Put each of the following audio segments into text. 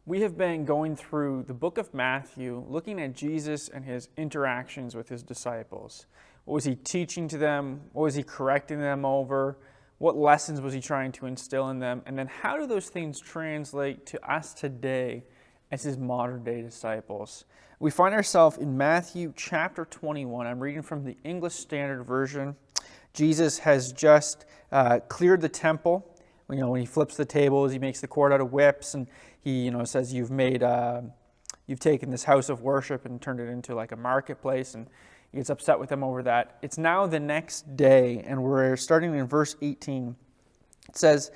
We have been going through the book of Matthew, looking at Jesus and his interactions with his disciples. What was he teaching to them? What was he correcting them over? What lessons was he trying to instill in them? And then how do those things translate to us today as his modern day disciples? We find ourselves in Matthew chapter 21. I'm reading from the English Standard Version. Jesus has just cleared the temple. When he flips the tables, he makes the court out of whips, and he, says, you've taken this house of worship and turned it into like a marketplace, and he gets upset with them over that. It's now the next day, and we're starting in verse 18. It says,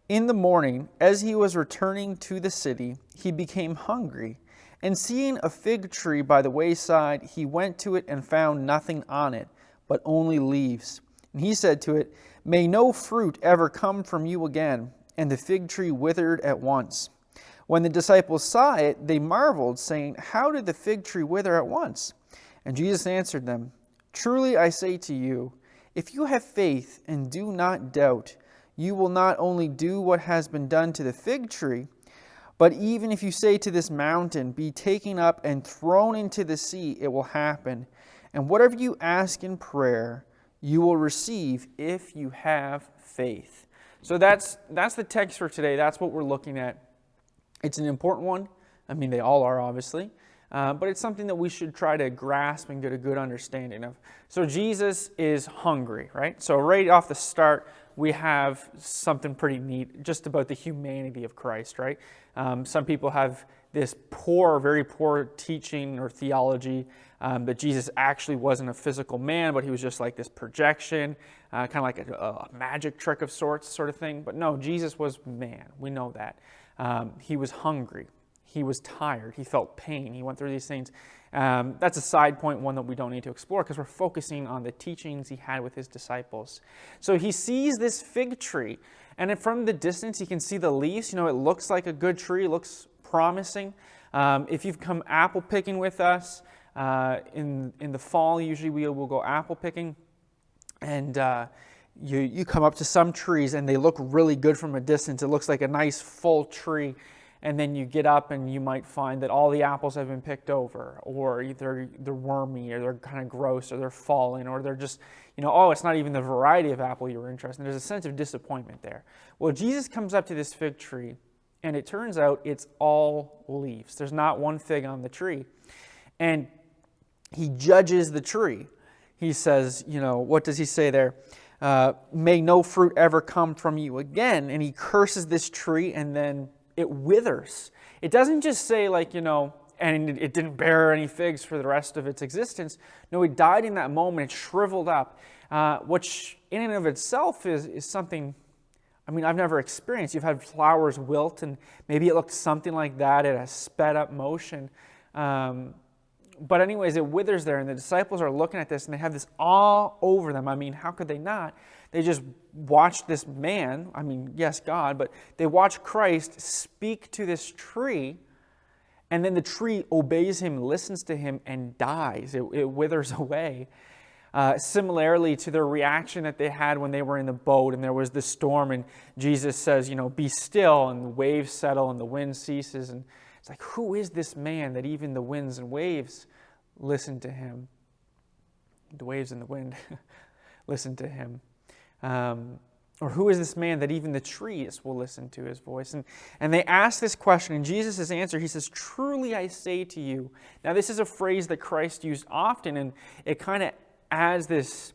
"In the morning, as he was returning to the city, he became hungry, and seeing a fig tree by the wayside, he went to it and found nothing on it, but only leaves. And he said to it, 'May no fruit ever come from you again.' And the fig tree withered at once. When the disciples saw it, they marveled, saying, 'How did the fig tree wither at once?' And Jesus answered them, 'Truly I say to you, if you have faith and do not doubt, you will not only do what has been done to the fig tree, but even if you say to this mountain, be taken up and thrown into the sea, it will happen. And whatever you ask in prayer, you will receive if you have faith.'" So that's the text for today. That's what we're looking at. It's an important one. I mean, they all are, obviously. But it's something that we should try to grasp and get a good understanding of. So Jesus is hungry, right? So right off the start, we have something pretty neat just about the humanity of Christ, right? Some people have this very poor teaching or theology that Jesus actually wasn't a physical man, but he was just like this projection, kind of like a magic trick of sorts sort of thing. But no, Jesus was man. We know that. He was hungry. He was tired. He felt pain. He went through these things. That's a side point, one that we don't need to explore because we're focusing on the teachings he had with his disciples. So he sees this fig tree, and from the distance he can see the leaves. It looks like a good tree. It looks promising. If you've come apple picking with us, in the fall, usually we will go apple picking, and you come up to some trees and they look really good from a distance. It looks like a nice full tree, and then you get up and you might find that all the apples have been picked over, or either they're wormy, or they're kind of gross, or they're fallen, or they're just, it's not even the variety of apple you were interested in. There's a sense of disappointment there. Well, Jesus comes up to this fig tree, and it turns out it's all leaves. There's not one fig on the tree. And he judges the tree. He says, what does he say there? "May no fruit ever come from you again." And he curses this tree, and then it withers. It doesn't just say and it didn't bear any figs for the rest of its existence. No, it died in that moment. It shriveled up, which in and of itself is something, I've never experienced. You've had flowers wilt, and maybe it looked something like that. It has sped up motion. But anyways, it withers there, and the disciples are looking at this, and they have this awe over them. How could they not? They just watched this man, yes, God, but they watch Christ speak to this tree, and then the tree obeys him, listens to him, and dies. It withers away. Similarly to the reaction that they had when they were in the boat and there was the storm, and Jesus says, "Be still," and the waves settle and the wind ceases, and it's like, who is this man that even the winds and waves listen to him? The waves and the wind listen to him. Or who is this man that even the trees will listen to his voice? And they ask this question, and Jesus' answer, he says, "Truly I say to you." Now this is a phrase that Christ used often, and it kind of adds this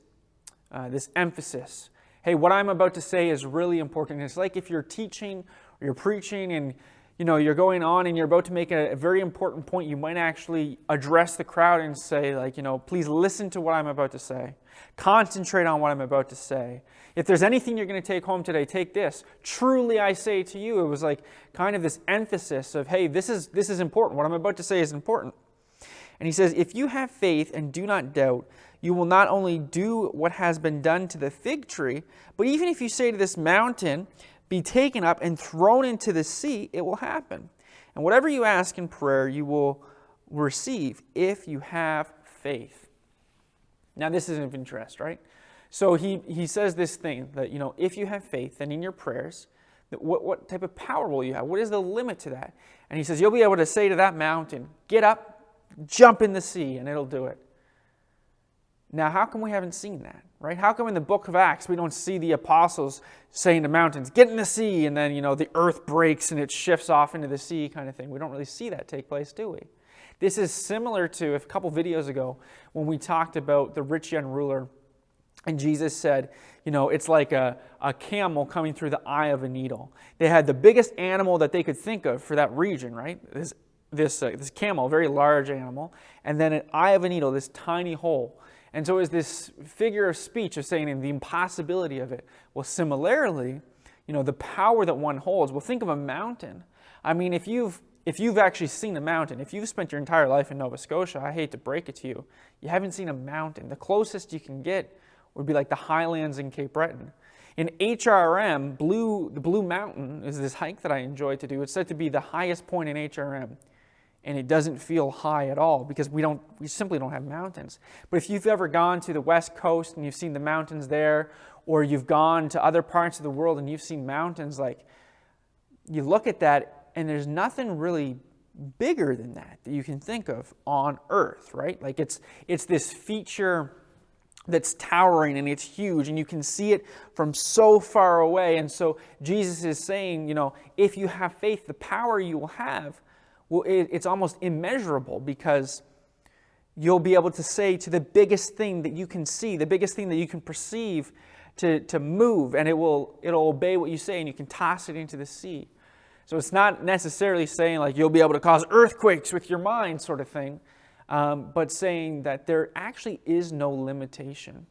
emphasis. Hey, what I'm about to say is really important. It's like if you're teaching or you're preaching, and you're going on and you're about to make a very important point, you might actually address the crowd and say, please listen to what I'm about to say. Concentrate on what I'm about to say. If there's anything you're going to take home today, take this. "Truly I say to you." It was like kind of this emphasis of, hey, this is important. What I'm about to say is important. And he says, "If you have faith and do not doubt, you will not only do what has been done to the fig tree, but even if you say to this mountain, be taken up and thrown into the sea, it will happen. And whatever you ask in prayer, you will receive if you have faith." Now, this is of interest, right? So he says this thing that, if you have faith, then in your prayers, What type of power will you have? What is the limit to that? And he says, you'll be able to say to that mountain, get up, jump in the sea, and it'll do it. Now, how come we haven't seen that, right? How come in the book of Acts we don't see the apostles saying to mountains, get in the sea, and then, the earth breaks and it shifts off into the sea kind of thing? We don't really see that take place, do we? This is similar to a couple videos ago when we talked about the rich young ruler, and Jesus said, it's like a camel coming through the eye of a needle. They had the biggest animal that they could think of for that region, right? This camel, a very large animal, and then an eye of a needle, this tiny hole. And so it was this figure of speech of saying the impossibility of it. Well, similarly, the power that one holds. Well, think of a mountain. I mean, if you've actually seen a mountain, if you've spent your entire life in Nova Scotia, I hate to break it to you, you haven't seen a mountain. The closest you can get would be like the Highlands in Cape Breton. In HRM, the Blue Mountain is this hike that I enjoy to do. It's said to be the highest point in HRM. And it doesn't feel high at all because we simply don't have mountains. But if you've ever gone to the West Coast and you've seen the mountains there, or you've gone to other parts of the world and you've seen mountains, like, you look at that and there's nothing really bigger than that you can think of on Earth, right? Like it's this feature that's towering and it's huge and you can see it from so far away. And so Jesus is saying, if you have faith, the power you will have, well, it's almost immeasurable because you'll be able to say to the biggest thing that you can see, the biggest thing that you can perceive to move, and it'll obey what you say, and you can toss it into the sea. So it's not necessarily saying like you'll be able to cause earthquakes with your mind sort of thing, but saying that there actually is no limitation.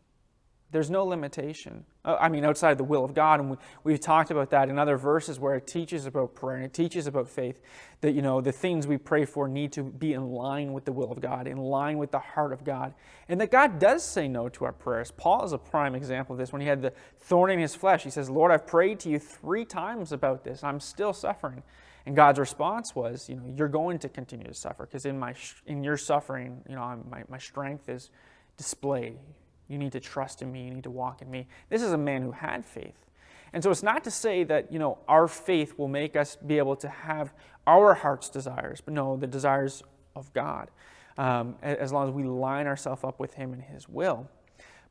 There's no limitation. Outside the will of God. And we've talked about that in other verses where it teaches about prayer and it teaches about faith. That, the things we pray for need to be in line with the will of God, in line with the heart of God. And that God does say no to our prayers. Paul is a prime example of this. When he had the thorn in his flesh, he says, Lord, I've prayed to you 3 times about this. I'm still suffering. And God's response was, you're going to continue to suffer because in your suffering, my strength is displayed. You need to trust in me. You need to walk in me. This is a man who had faith. And so it's not to say that, our faith will make us be able to have our heart's desires, but no, the desires of God, as long as we line ourselves up with him and his will.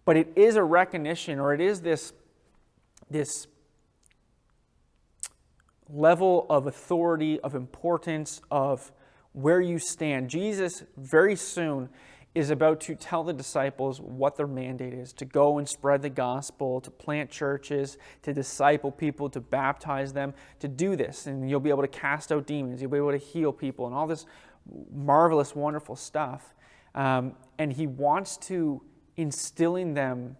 But it is a recognition, or it is this level of authority, of importance, of where you stand. Jesus very soon is about to tell the disciples what their mandate is, to go and spread the gospel, to plant churches, to disciple people, to baptize them, to do this. And you'll be able to cast out demons, you'll be able to heal people, and all this marvelous, wonderful stuff. And he wants to instill in them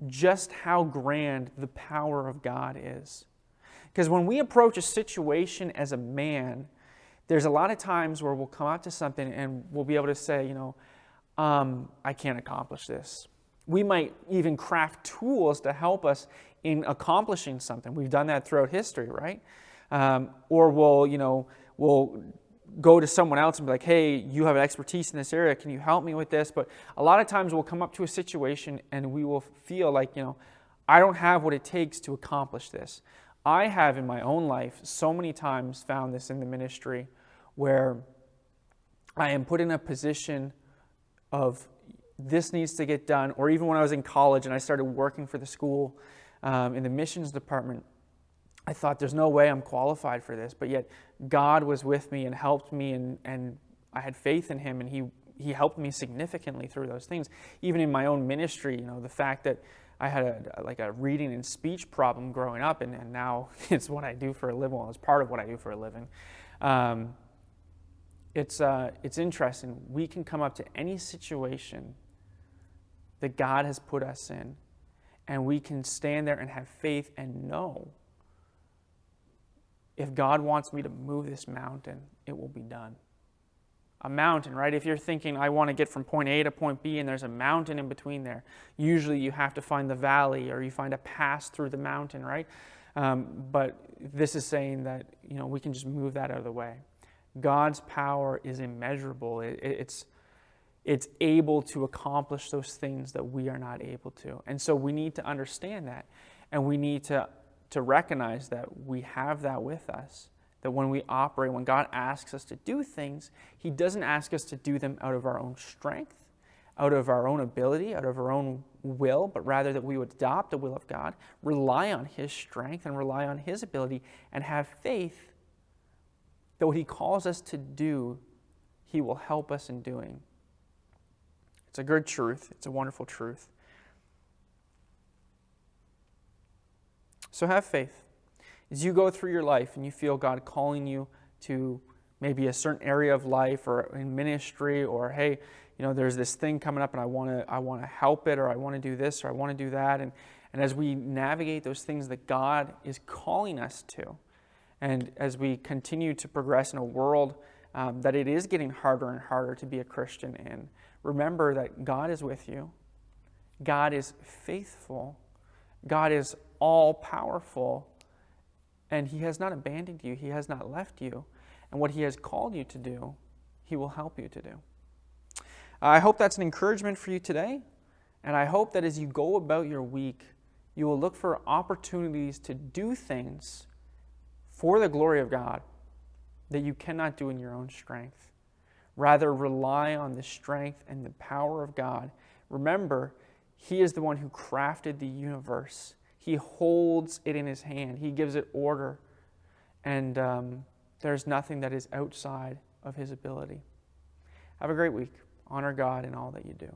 just how grand the power of God is. Because when we approach a situation as a man, there's a lot of times where we'll come out to something and we'll be able to say, I can't accomplish this. We might even craft tools to help us in accomplishing something. We've done that throughout history, right? Or we'll go to someone else and be like, hey, you have expertise in this area. Can you help me with this? But a lot of times we'll come up to a situation and we will feel like, I don't have what it takes to accomplish this. I have in my own life so many times found this in the ministry where I am put in a position of this needs to get done, or even when I was in college and I started working for the school in the missions department, I thought there's no way I'm qualified for this, but yet God was with me and helped me, and I had faith in him, and he helped me significantly through those things. Even in my own ministry, the fact that I had a reading and speech problem growing up, and now it's what I do for a living. Well, it's part of what I do for a living. It's interesting. We can come up to any situation that God has put us in, and we can stand there and have faith and know if God wants me to move this mountain, it will be done. A mountain, right? If you're thinking, I want to get from point A to point B and there's a mountain in between there, usually you have to find the valley or you find a pass through the mountain, right? But this is saying that, we can just move that out of the way. God's power is immeasurable. It's able to accomplish those things that we are not able to. And so we need to understand that. And we need to to recognize that we have that with us. That when we operate, when God asks us to do things, He doesn't ask us to do them out of our own strength, out of our own ability, out of our own will, but rather that we would adopt the will of God, rely on His strength and rely on His ability, and have faith that what He calls us to do, He will help us in doing. It's a good truth. It's a wonderful truth. So have faith. As you go through your life and you feel God calling you to maybe a certain area of life or in ministry, or hey, there's this thing coming up and I want to help it, or I want to do this, or I want to do that. And as we navigate those things that God is calling us to, and as we continue to progress in a world that it is getting harder and harder to be a Christian in, remember that God is with you. God is faithful. God is all-powerful. And He has not abandoned you. He has not left you. And what He has called you to do, He will help you to do. I hope that's an encouragement for you today. And I hope that as you go about your week, you will look for opportunities to do things for the glory of God that you cannot do in your own strength. Rather, rely on the strength and the power of God. Remember, He is the one who crafted the universe. He holds it in His hand. He gives it order. And there's nothing that is outside of His ability. Have a great week. Honor God in all that you do.